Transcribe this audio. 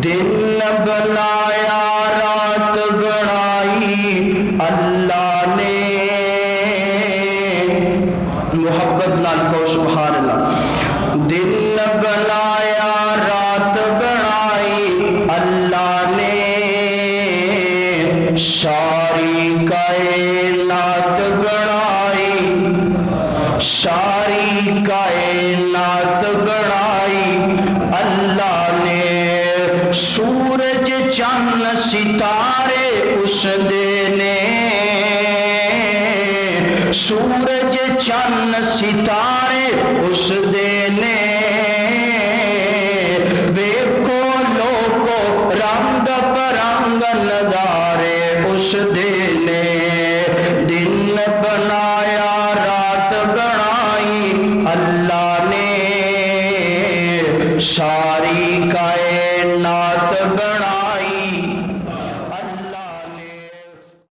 دن بنایا رات بنائی اللہ نے، محبت نال کو سبحان اللہ، دن بنایا رات بنائی اللہ نے، ساری کائنات بنائی، ساری کائنات بنائی اللہ نے، سورج چاند ستارے اس دینے، سورج چاند ستارے اس دینے،